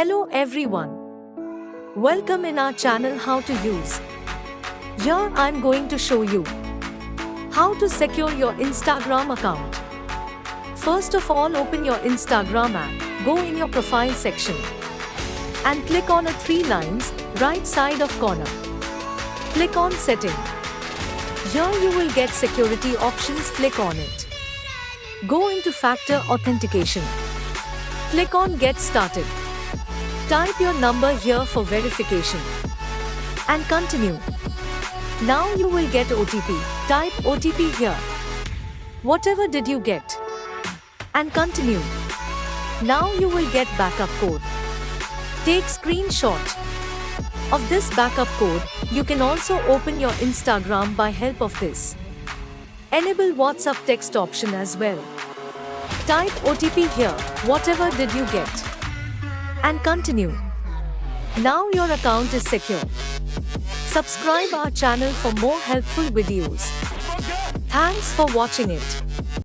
Hello everyone. Welcome in our channel How to Use. Here I'm going to show you how to secure your Instagram account. First of all, open your Instagram app, go in your profile section and click on a 3 lines, right side of corner. Click on setting. Here you will get security options, click on it. Go into factor authentication. Click on get started. Type your number here for verification. And continue. Now you will get OTP. Type OTP here. Whatever did you get? And continue. Now you will get backup code. Take screenshot of this backup code. You can also open your Instagram by help of this. Enable WhatsApp text option as well. Type OTP here. Whatever did you get? And continue. Now your account is secure. Subscribe our channel for more helpful videos. Thanks for watching it.